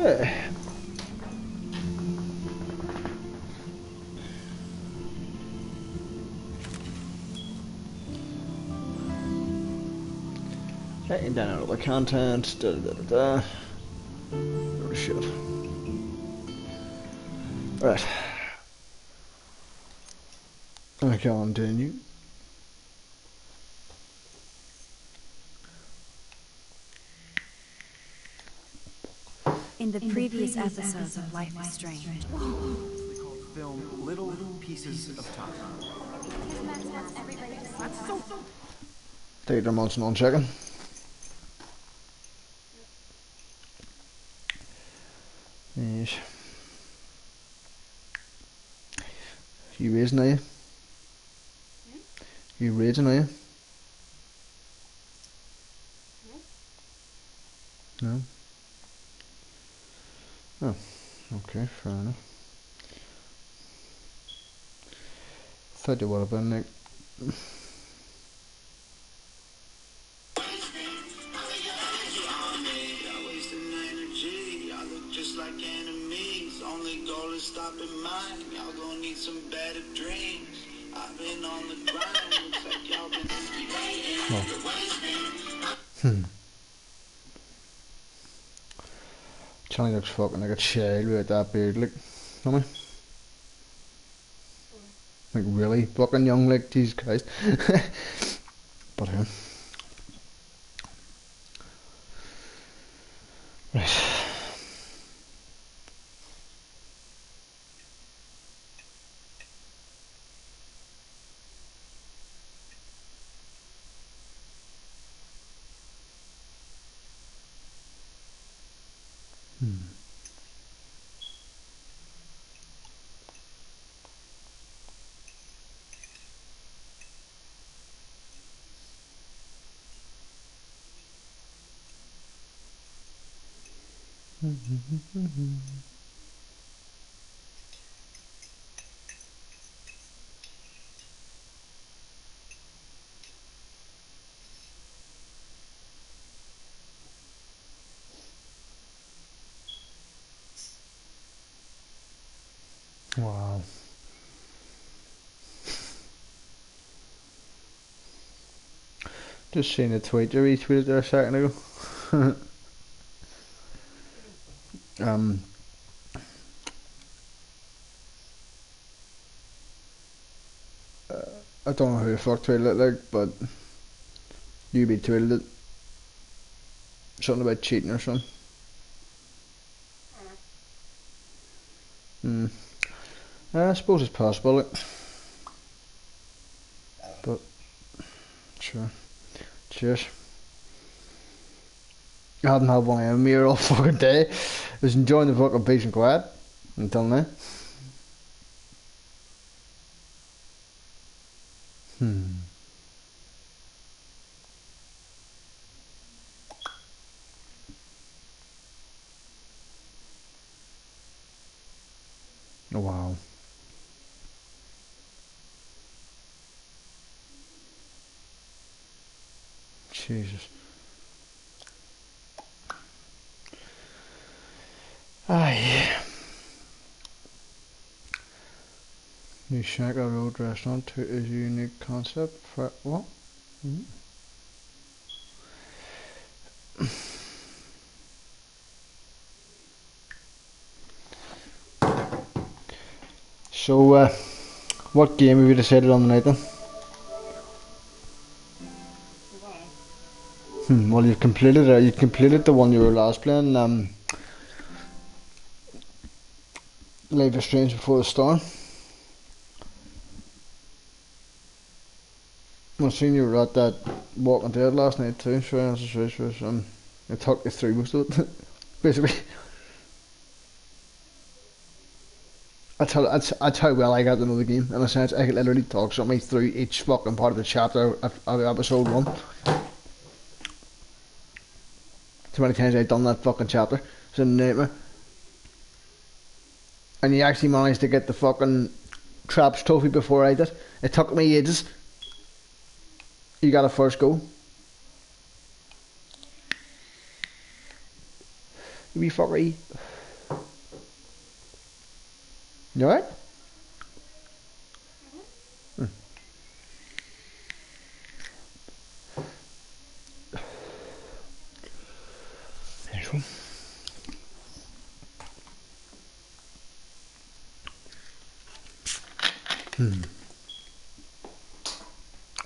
Right, and down all the content. Da da da da. Oh shit. Right. I continue. In the previous episodes of Life is Strange. Film Little Pieces of Time. Take them on 1 second. Yes. You raising, are you? You raising, are you? No? Oh, okay, fair enough. Thought you would have been like... Stopping mine, y'all gonna need some better dreams. I've been on the grind, looks like y'all been waiting. Johnny looks fucking like a child with that beard, like, doesn't he? Like really fucking young, like, Jesus Christ. But him. Right. Wow. Just seen a tweet you retweeted there a second ago. um, I don't know who the fuck tweeted it, like, but you be tweeted it. Something about cheating or something. I suppose it's possible, like, but sure. Cheers. I hadn't had one of them here all fucking day. I was enjoying the fucking peace and quiet until now. Wow. Jesus. Aye. New Shaka Road restaurant is a unique concept for what? So, what game have you decided on tonight then? Well, you've completed it. You completed the one you were last playing. Life is Strange Before the Storm. I seen you were at that Walking Dead last night too. So I talked you through most of it. Basically, that's how well I got to know the game. In a sense, I could literally talk somebody through each fucking part of the chapter of episode 1. Too many times I've done that fucking chapter. It's a nightmare. And you actually managed to get the fucking traps trophy before I did. It took me ages. You got a first go. You wee fuckery. You alright? There's one.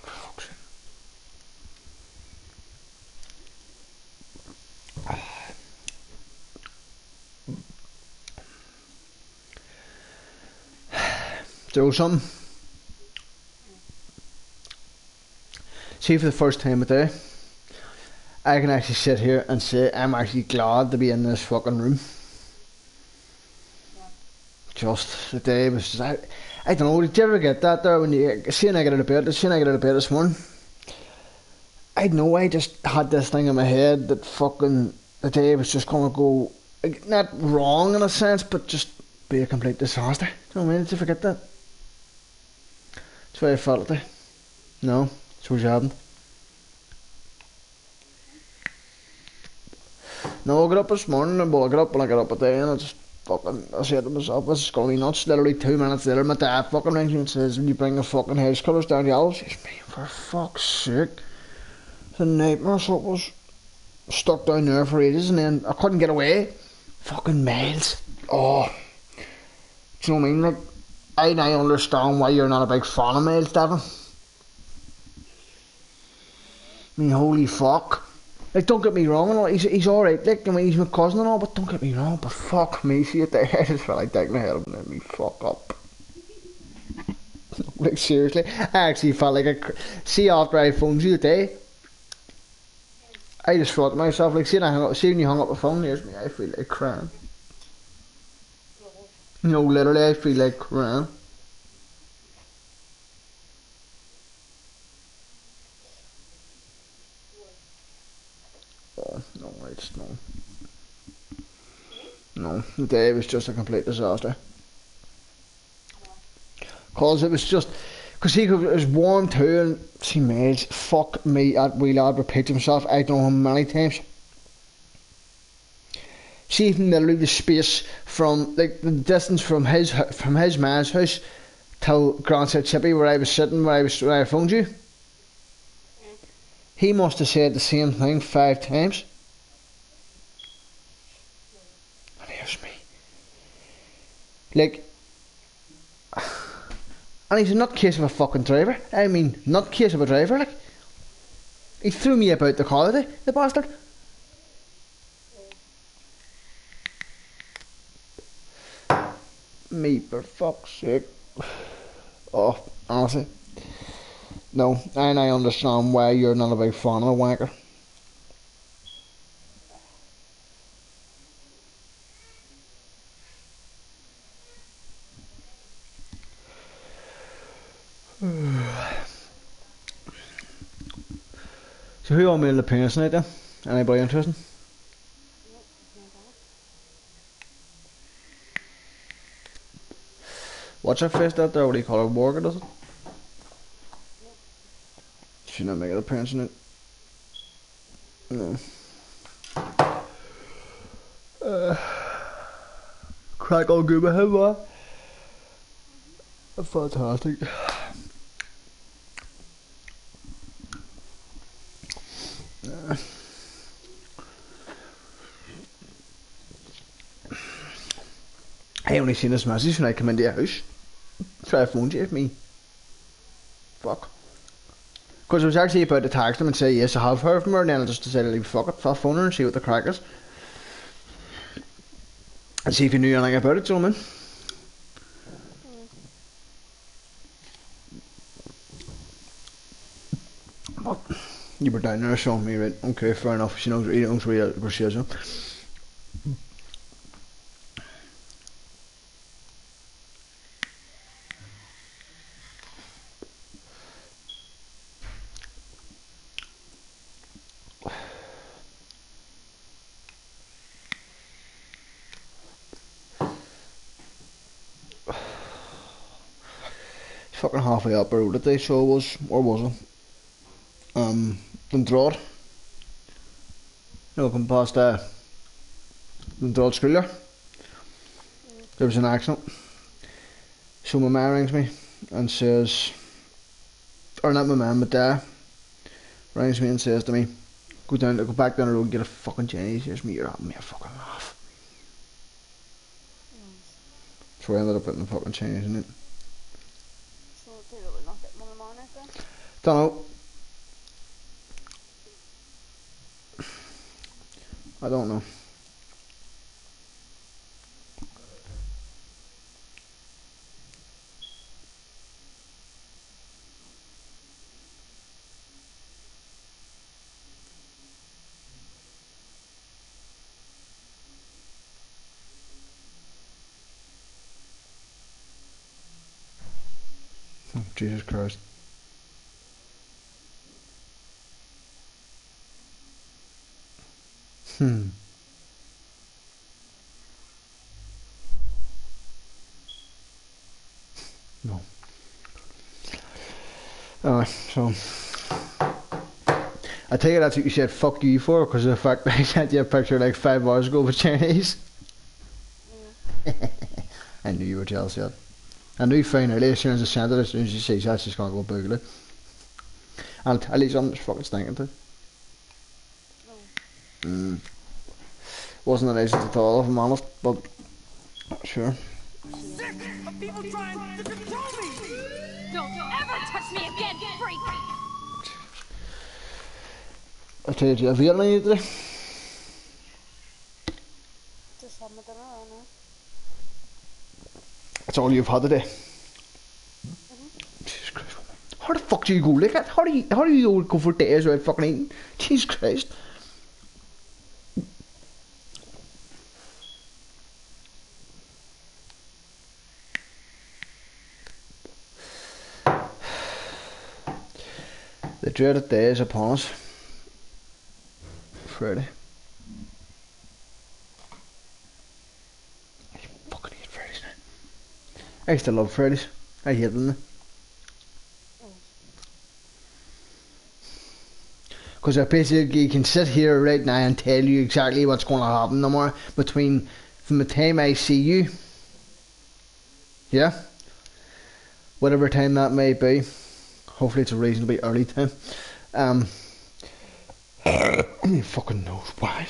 Fuck's sake. Do something. See, for the first time today, I can actually sit here and say I'm actually glad to be in this fucking room. Just the day was just, I don't know, did you ever get that there when you see I get out of bed this morning? I know I just had this thing in my head that fucking the day was just gonna go, not wrong in a sense, but just be a complete disaster. Do you know what I mean? Did you forget that? That's why I felt it. No, suppose you hadn't. No, I got up this morning, and well, I got up a day, and I just fucking, I said to myself, this is gonna be nuts. Literally 2 minutes later, my dad fucking rings me and says, "Will you bring the fucking house colours down the aisle?" Says, "Me, for fuck's sake." It's a nightmare, so it was stuck down there for ages, and then I couldn't get away. Fucking miles. Oh. Do you know what I mean? Like, I now understand why you're not a big fan of Miles, Devin. I mean, holy fuck. Like, don't get me wrong, and all, he's alright, like, I mean, he's my cousin and all, but don't get me wrong, but fuck me, see it there, I just felt like taking my head up and let me fuck up. Like, seriously, I actually felt like see, after I phoned you today, I just thought to myself, like, see when you hung up the phone, here's me, I feel like crying. No, literally, I feel like crying. Oh, no, it's no. No, the day was just a complete disaster. Cause it was just, cause it was warm too, and see Miles, fuck me, that wee lad repeats himself, I don't know how many times. See, even literally the space from, like, the distance from his man's house till Grand South Chippy, where I was sitting, where I phoned you. He must have said the same thing 5 times. And here's me. Like, and he's a nutcase of a fucking driver. I mean, nutcase of a driver, like. He threw me about the car today, the bastard. Me, for fuck's sake. Oh, honestly. No, and I understand why you're not a big fan of the wanker. So who all made the appearance tonight then? Anybody interesting? What's her face out there? What do you call her? Morgan, does it? She not make an appearance tonight? No. Crack all good with him, man. Fantastic. I only seen this message when I come into your house. So I phoned you with me. Fuck. Because I was actually about to text him and say yes, I have heard from her, and then I just decided to leave, fuck it, I'll phone her and see what the crack is. And see if you knew anything about it, gentlemen. But you were down there showing me, right? Okay, fair enough. She knows where she is. Fucking halfway up the road today, so it was, or was it? Dundrod. Come past Dundrod School there. There was an accident. So my man rings me and says, or not my man, but Dad rings me and says to me, go back down the road and get a fucking Chinese. Here's me, you're having me a fucking laugh. So I ended up putting the fucking Chinese in it. So they will not get one of mine then? Don't know. I don't know. Oh, Jesus Christ. No. Alright, so I take it that's what you said fuck you for, because of the fact that I sent you a picture like 5 hours ago with Chinese. I knew you were jealous of that. I knew fine early as soon as I sent it, as soon as she sees that, she's gonna go Google it. And I'll tell you something, it's fucking stinking too. Wasn't the nicest at all, if I'm honest, but sure. Sick of people trying to control me! Don't ever touch me again, freak! I tell you, have you had any today? Just have my dinner on now. That's all you've had today? Jesus Christ. How the fuck do you go like that? How do you go for days without fucking eating? Jesus Christ. The dreaded day is upon us. Friday. I fucking hate Fridays now. I used to love Fridays. I hate them. Because basically you can sit here right now and tell you exactly what's going to happen tomorrow between from the time I see you, yeah, whatever time that may be. Hopefully it's a reasonably early time. Who fucking knows why?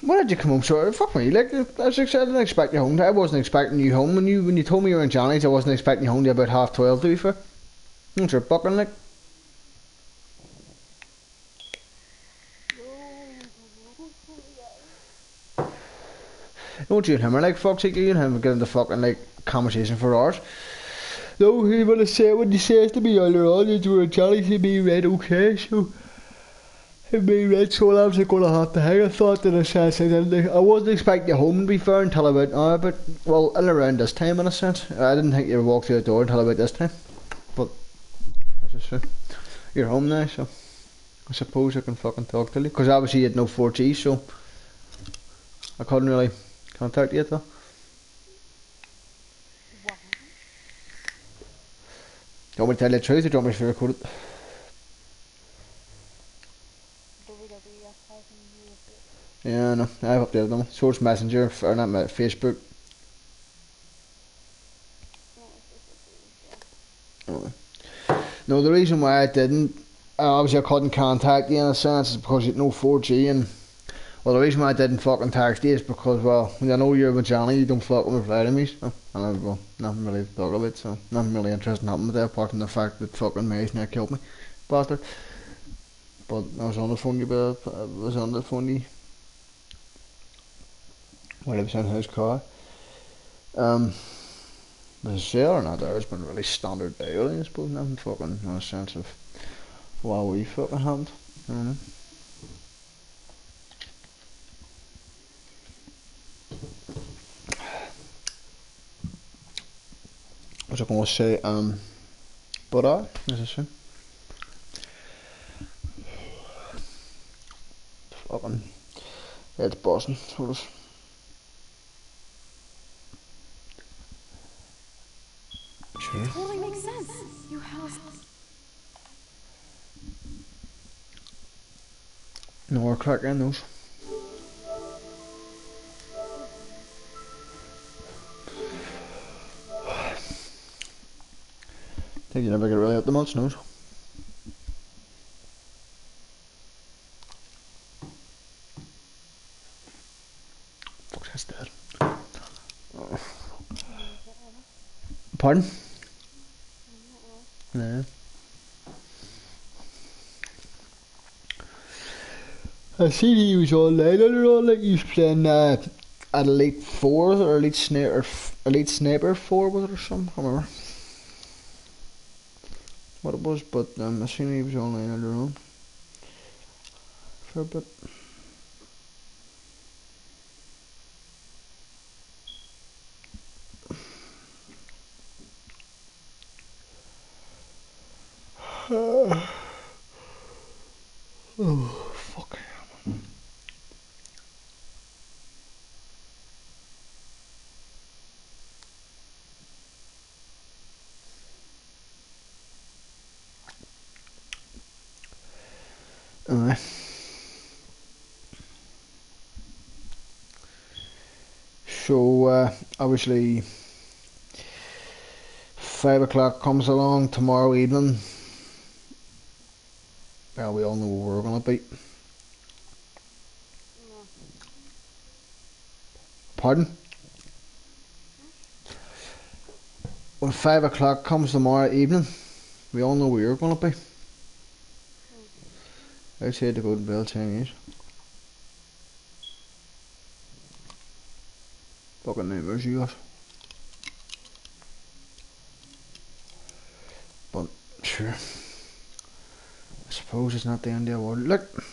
Why did you come home so early? Fuck me, like I didn't expect you home. I wasn't expecting you home when you told me you were in Johnny's. I wasn't expecting you home till about 12:30. To be fair, that's your bucking like. Don't you and him are like fuck's sake, you and him get into fucking like conversation for hours. No, he would have said when he says to me earlier on that you were in Johnny's, he'd be right, okay, so he'd be right, so I was going to have to hang a thought in a sense. I wasn't expecting you home to be fair until about, well, in around this time in a sense. I didn't think you would walk through the door until about this time. But, as I said, you're home now, so I suppose I can fucking talk to you. Because obviously you had no 4G, so I couldn't really contact you though. Do you want me to tell you the truth or do you want me to record it? Yeah, no, I've updated them. Source Messenger, or not Facebook. Oh. No, the reason why I didn't, obviously I couldn't contact you in a sense, is because you had no 4G, and well, the reason why I didn't fucking text you is because, well, when I know you're with Johnny, you don't fucking reply to me, so, and well, nothing really to talk about, so, nothing really interesting happened with that, apart from the fact that fucking Mary's near killed me, bastard. But I was on the phone, while I was in his car. The sale or not there has been really standard day, really, I suppose, nothing fucking in a sense of what we fucking had, I don't know. Was I going to say, but as I say, fucking, it's Boston, sort of. Sure. Totally makes sense. You housed. No more crack in those. You never get really out the month's nose. Fuck, that's dead. Oh. Pardon? No. I see he was online and all, like he was playing at Elite 4 or Elite Sniper 4 was it or something, I can't remember what it was, but I seen he was online earlier on for a bit. Oh, fuck. Anyway. So, obviously, 5 o'clock comes along tomorrow evening. Well, we all know where we're going to be. Pardon? When 5 o'clock comes tomorrow evening, we all know where you're going to be. Outside the Golden Bell Chinese. Fucking nightmares you got. But, sure. I suppose it's not the end of the world. Look!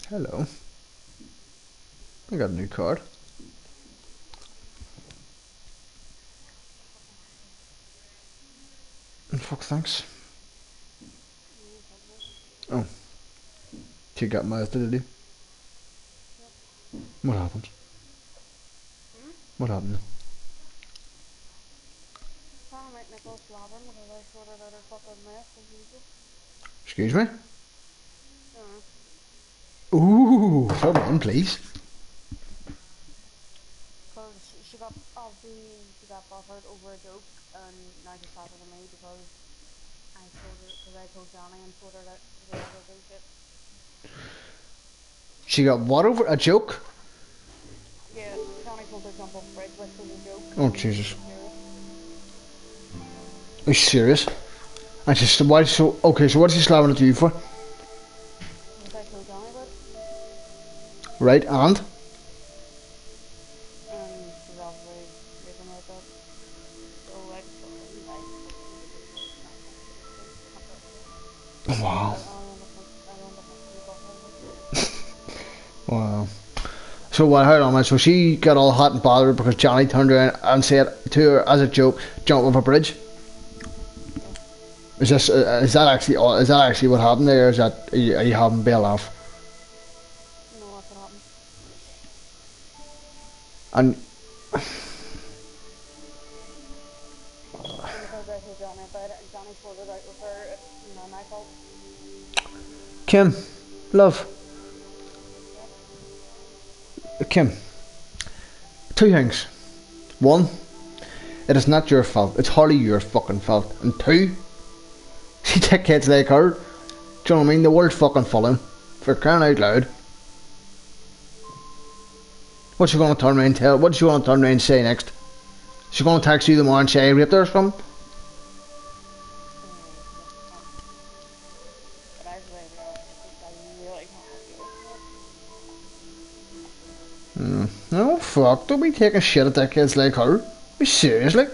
Hello. I got a new card. Fuck, thanks. Oh. She got Mazda, did you? What happened? What happened? Excuse me? Ooh, come on, please. Because she got bothered over a joke, and now she's bothered me because I told Johnny and told her that they ever do shit. She got what over? A joke? Yeah, Johnny told her to jump off the bridge, which was a joke. Oh, Jesus. Are you serious? And she's, why so, okay, so what's she slapping at you for? Because I told Johnny about it. Right, and? She's obviously making her that. So I just told her, Wow. Wow. So what, how long, so she got all hot and bothered because Johnny turned around and said to her as a joke, jump off a bridge? Is that actually what happened there, or is that, are you having bail off? No, that's what happened. And Because I told Johnny about it, and Johnny pulled it out with her, it's not my fault. Kim, love. Kim, two things. One, it is not your fault. It's hardly your fucking fault. And two, she take kids like her. Do you know what I mean? The world's fucking falling. For crying out loud. What's she gonna turn around and tell? What's she gonna turn around and say next? She gonna text you tomorrow and say I raped her or something? But I really can't do it. No, fuck. Don't be taking shit at that kids like her. Be serious, like.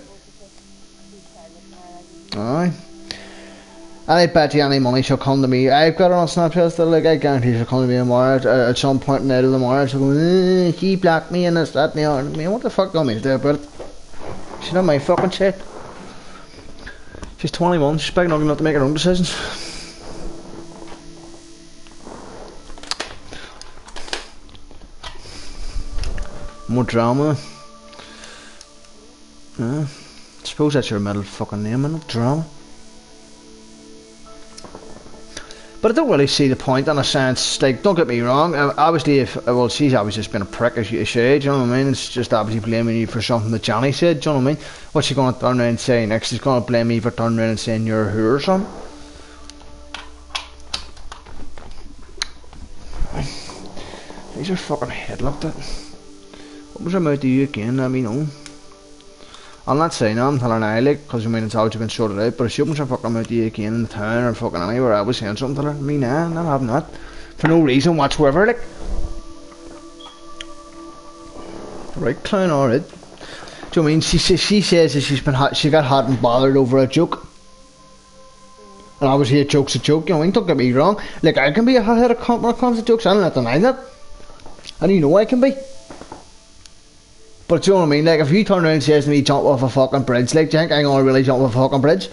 Aye. I bet you any money she'll come to me. I've got her on Snapchat still, like, I guarantee she'll come to me tomorrow at some point in the night of tomorrow. She'll go, she blocked me and this, that, and the other. I mean, what the fuck do you want me to do about it? She's not my fucking shit. She's 21, she's big enough to make her own decisions. More drama. I suppose that's your middle fucking name, isn't it? Drama. But I don't really see the point in a sense. Like, don't get me wrong. Obviously, she's obviously just been a prick, as you say. Do you know what I mean? It's just obviously blaming you for something that Johnny said. Do you know what I mean? What's she going to turn around and say next? She's going to blame me for turning around and saying you're a who or something. These are fucking head looked at. What was about to you again? Let me know. I'm not saying I'm telling her like, because I mean it's always been sorted out, but if she opens her fucking mouth to you again in the town or fucking anywhere, I was saying something to her. Me, nah, not having that. For no reason whatsoever, like. Right, clown, alright. Do you know what I mean? She says that she got hot and bothered over a joke. And obviously a joke's a joke, you know what I mean? Don't get me wrong. Like, I can be a hot-headed cunt when it comes to jokes, I don't let deny that. And you know I can be. But do you know what I mean? Like, if you turn around and says to me, jump off a fucking bridge, like, do you think I'm gonna really jump off a fucking bridge?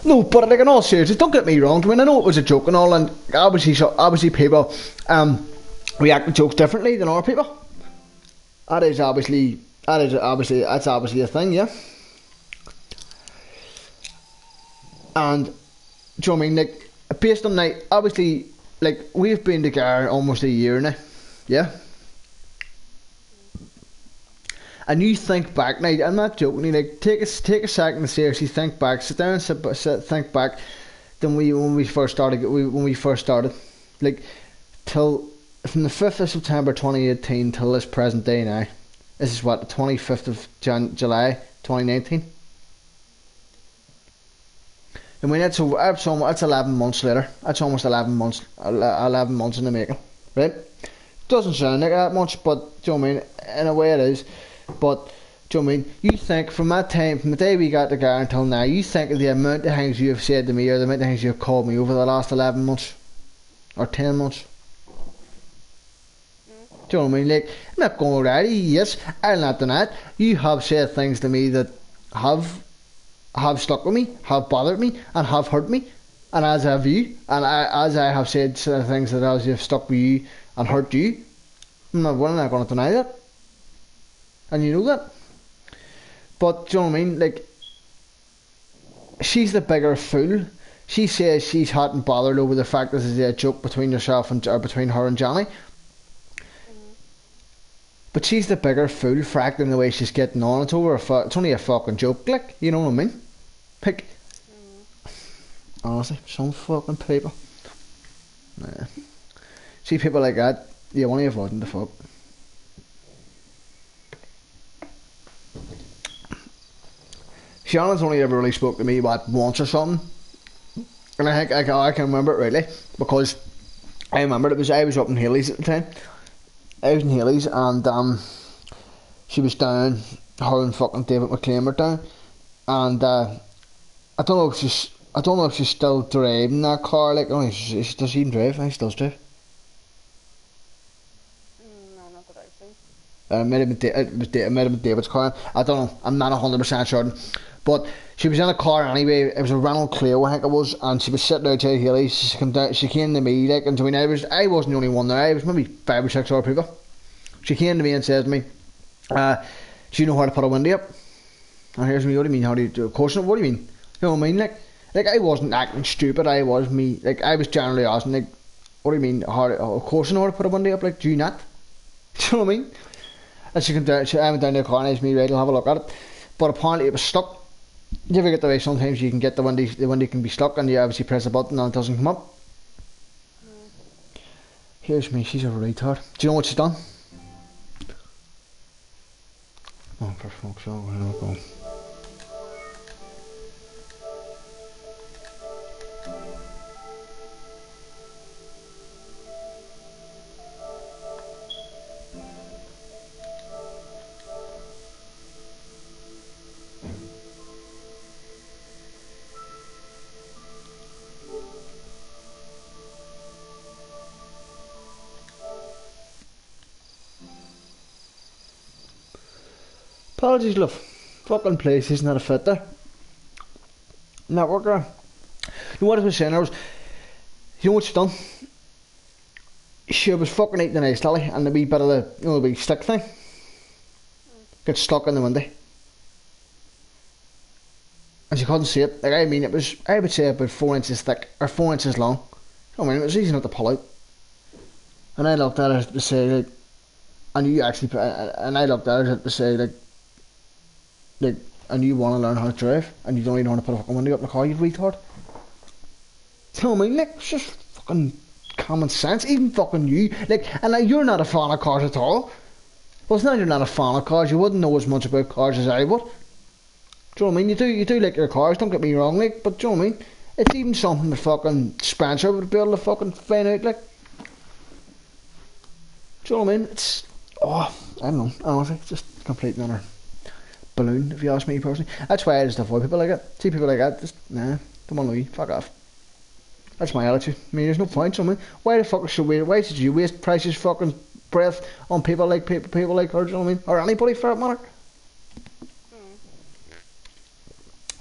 No, but like in all seriousness, don't get me wrong. I mean, I know it was a joke and all, and obviously people react to jokes differently than other people. That's obviously a thing, yeah. And do you know what I mean? Like, based on like, obviously, like, we've been together almost a year now, yeah. And you think back, now I'm not joking, you like take a second to seriously think back, sit down and think back when we first started, like, till from the 5th of September 2018 till this present day now. This is what, the 25th of July 2019. I mean, that's 11 months later. That's almost 11 months in the making, right? Doesn't sound like that much, but do you know what I mean? In a way it is. But do you know what I mean? You think from that time, from the day we got together until now, you think of the amount of things you have said to me or the amount of things you have called me over the last 11 months or 10 months. Do you know what I mean? Like, I'm not going already. Yes, I'll not deny it. You have said things to me that have stuck with me, have bothered me, and have hurt me, and as have you, and as I have said things that have stuck with you and hurt you, I'm not going to deny that, and you know that. But do you know what I mean? Like, she's the bigger fool. She says she's hot and bothered over the fact this is a joke between yourself and or between her and Johnny. But she's the bigger fool for acting the way she's getting on. It's only a fucking joke, like, you know what I mean? Like, honestly, some fucking people. Nah. See people like that, you want to avoid them the fuck. Shannon's only ever really spoke to me once or something. And I think I can remember it rightly, because I remember I was up in Haley's at the time. I was in Haley's and she was down, her and fucking David McLean were down, and I don't know if she's still driving that car. Like, does she even drive? I think she does drive. No, not that I've seen. It might have been David's car. I don't know. I'm not 100% certain. But she was in a car anyway. It was a Renault Clio, I think it was, and she was sitting outside Haley's. She came to me, like, and I mean, I wasn't the only one there. I was maybe 5 or 6 other people. She came to me and said to me, "Do you know how to put a window up?" And here's me. What do you mean? How do you do? Of course not. What do you mean? You know what I mean? Like I wasn't acting stupid. I was generally asking, like, what do you mean? Of course I know how to put a window up. Like, do you not? Do you know what I mean? And she came down. I went down to the car and asked me, right, I'll have a look at it. But apparently it was stuck. You ever get the way sometimes you can get the window can be stuck and you obviously press a button and it doesn't come up? Here's me, she's a retard. Do you know what she's done? Oh, for fuck's sake, where do I go? Apologies, love. Fucking place isn't that a fit there. Network there. You know what I was saying? You know what she's done? She was fucking eating an ice lolly and the wee bit of the wee stick thing gets stuck in the window. and she couldn't see it. Like, I mean, it was, I would say, about 4 inches thick, or 4 inches long. I mean, it was easy enough to pull out. And I looked at her to say, like, and you actually, and I looked at her to say, like, and you want to learn how to drive, and you don't even want to put a fucking window up in the car, you retard. Tell me, like, it's just fucking common sense, even fucking you. Like, and like, you're not a fan of cars at all. Well, it's not you're not a fan of cars, you wouldn't know as much about cars as I would. Do you know what I mean? You do like your cars, don't get me wrong, like, but do you know what I mean? It's even something that fucking Spencer would be able to fucking find out, like. Do you know what I mean? It's, I don't know, honestly, it's just completely another balloon, if you ask me personally. That's why I just avoid people like that. See people like that, just, nah, don't want to know you, fuck off. That's my attitude. I mean, there's no point, so I mean, why the fuck should we, why should you waste precious fucking breath on people like her, do you know what I mean? Or anybody for that matter?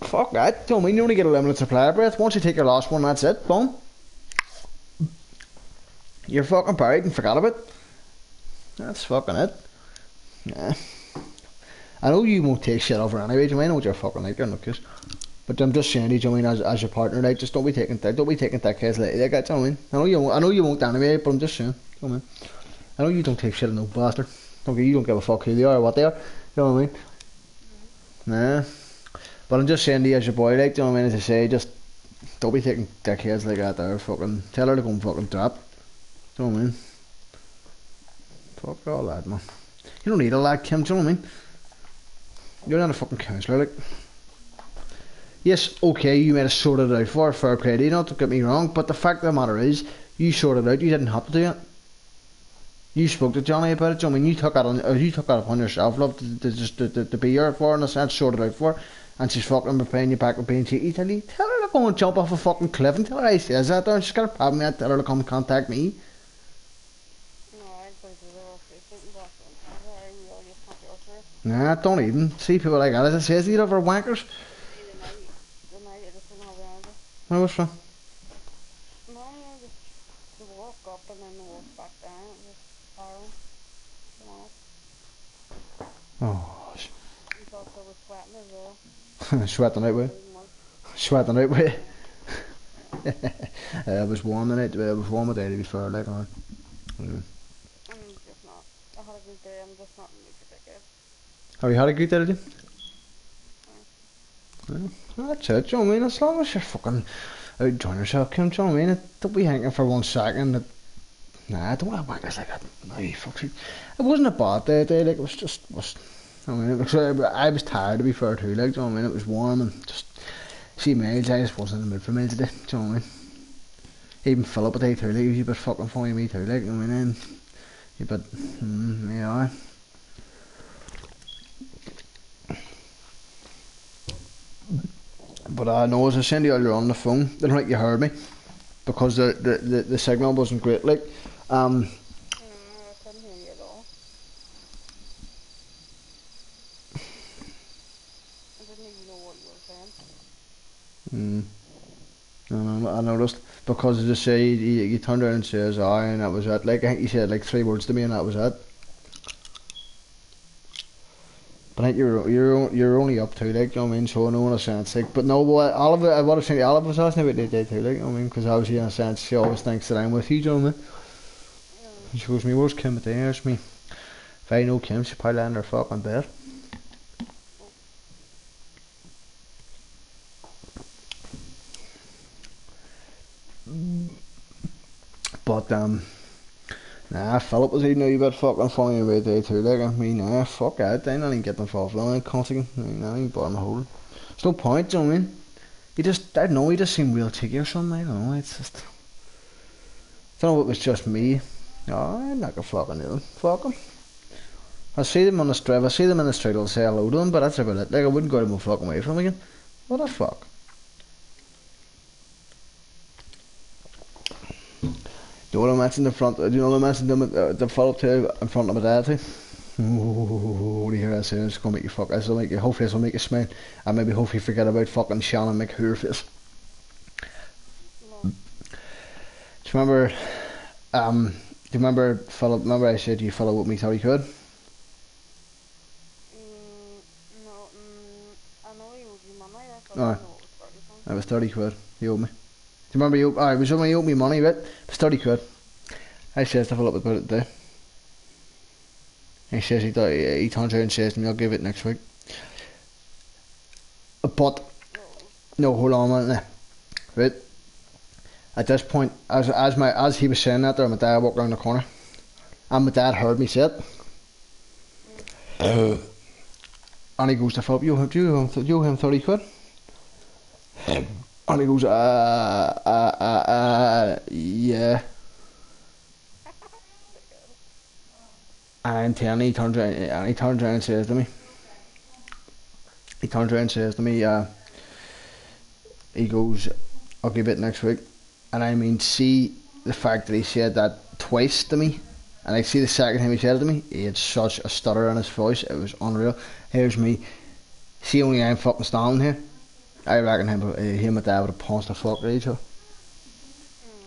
Fuck that, do you know what I mean? You only get a limited supply of breath. Once you take your last one, that's it, boom. You're fucking buried and forgot about it. That's fucking it. Nah. I know you won't take shit over anyway, do you know? I know what you're fucking like, you're not kids. But I'm just saying, do you know what I mean, as your partner, like, just don't be taking that case like that, do you know what I mean? I know you won't anyway, but I'm just saying, do you know what I mean? I know you don't take shit of no bastard. You don't give a fuck who they are or what they are, do you know what I mean? Nah. But I'm just saying to you as your boy, like, do you know what I mean, as I say, just don't be taking dickheads like that there, fucking, tell her to go and fucking drop. Do you know what I mean? Fuck all that, man. You don't need all that, Kim, do you know what I mean? You're not a fucking counsellor, like. Yes, okay, you might have sorted it out for her, fair play to you, not to get me wrong, but the fact of the matter is, you sorted it out, you didn't have to do it. You spoke to Johnny about it, do you know what I mean? You took that upon yourself, love, to be here for her, in a sense, sorted out for her. And she's fucking paying you back with being cheeky. Tell her to go and jump off a fucking cliff and tell her I says that there, and she's got a problem with that, tell her to come contact me. Nah, don't even. See people like that, as I say, these other wankers. Where was from? Oh. Sweating out with it was warm tonight, it was warm today to be fair, like, I'm just not. I had a good day, I'm just not in the mood for it. Have you had a good day today? Well, that's it, do you know what I mean? As long as you're fucking out enjoying yourself, Kim, do you know what I mean? Don't be thinking for 1 second that, nah, I don't want to wankers like that. No, you fuck it. It wasn't a bad day, like, it was just, I mean, I was tired to be fair too, like, do you know what I mean? It was warm and just, see meals, I just wasn't in the mood for meals today, do you know what I mean? Even Philip today too, like, he was a bit fucking funny me too, like, I mean, but, yeah. But I know, as I said to you earlier on the phone, I don't think you heard me, because the signal wasn't great, like, I couldn't hear you at all. I didn't even know what you were saying. I noticed, because as I say, you turned around and says aye, and that was it. Like, I think you said like 3 words to me and that was it. But I think you're only up 2, like, you know what I mean? So I know in a sense, like, but no, what Oliver, I would have seen Oliver was asking about the day too, like, you know what I mean? Because obviously in a sense she always thinks that I'm with you, do you know what I mean? And she goes, me, where's Kim at the end? Me, if I know Kim, she'd probably land her fucking bed. But nah, Philip was even a bit fucking funny about day too, like, I mean, nah, fuck that, I don't even get involved in that constantly, I mean, I ain't bottom hole. There's no point, do you know what I mean? He just, I don't know, he just seemed real cheeky or something, I don't know, it's just, I don't know if it was just me. No, I'm not gonna fucking do it, fuck him. I see them on the street, I'll say hello to them, but that's about it, like, I wouldn't go out and fucking away from them again. What the fuck? Do you know what I mentioned the Philip too in front of my dad too? What do you hear that saying? It's gonna make you fuck. Hopefully this will make you smile, and maybe hopefully forget about fucking Shannon McHoorface. Do you remember? Do you remember Philip? Remember I said you Philip with me thought he could. No, I know you would be money. Aye. No, it was 30 pounds. It was 30 quid. He owed me. Do you remember you? It was when he owed me money, right? It was 30 quid. I says to Philip about it today. He says he turns around and says to me, I'll give it next week. But no, hold on a minute. Right. At this point, as he was saying that there, my dad walked around the corner, and my dad heard me say it. And he goes to Philip, you owe him 30 quid? And he goes, yeah. And then he turns around and says to me, he goes, I'll give it next week. And I mean, see the fact that he said that twice to me, and I see the second time he said it to me, he had such a stutter in his voice, it was unreal. Here's me, see only I'm fucking standing here. I reckon him and my dad would have punched the fuck out of each other.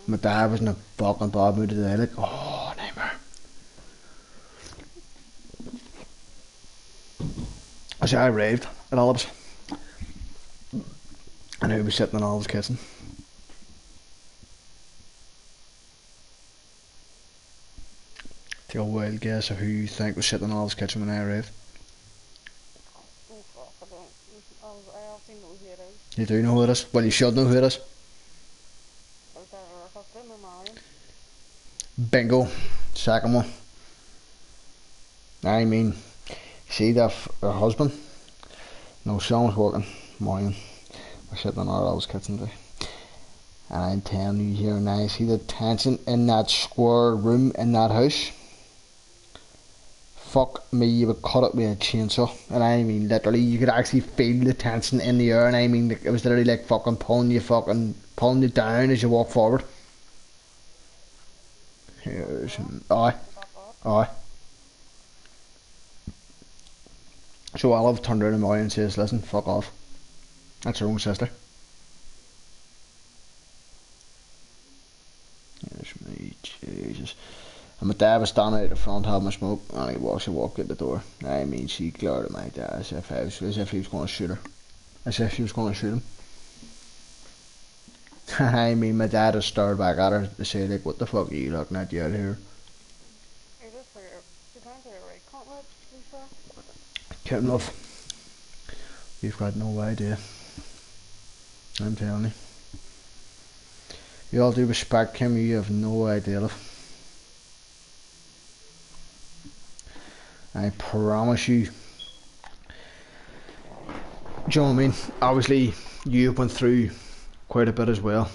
My dad was in a fucking bad mood today, like, oh, nightmare. So I raved at Olive's. And he was sitting in Olive's kitchen. Take a wild guess of who you think was sitting in Olive's kitchen when I arrived. Oh fuck, I don't. I obviously know who it is. You do know who it is? Well, you should know who it is. Is that her husband or Marion? Bingo. Second one. I mean, see that her husband? No, Sean was working. Morning. We're sitting in our Olive's kitchen today. And I'm telling you here now, see the tension in that square room in that house? Fuck me, you would cut it with a chainsaw. And I mean, literally, you could actually feel the tension in the air. And I mean, it was literally like fucking pulling you down as you walk forward. Here's, aye. So Olive turned around to Molly and says, listen, fuck off. That's her own sister. Here's me, Jesus. And my dad was standing out the front having a smoke, and he walked out the door. I mean, she glared at my dad as if he was going to shoot her. As if she was going to shoot him. I mean, my dad just stared back at her to say, like, what the fuck are you looking at, you out here? Is this for your... She turned to your right, can't let Lisa? Captain Love, you've got no idea. I'm telling you. You all due respect, Kim, you have no idea, love. I promise you. Do you know what I mean? Obviously, you went through quite a bit as well.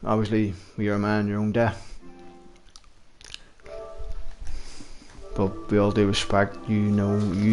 Obviously, you're a man, your own death. But we all do respect, you know, you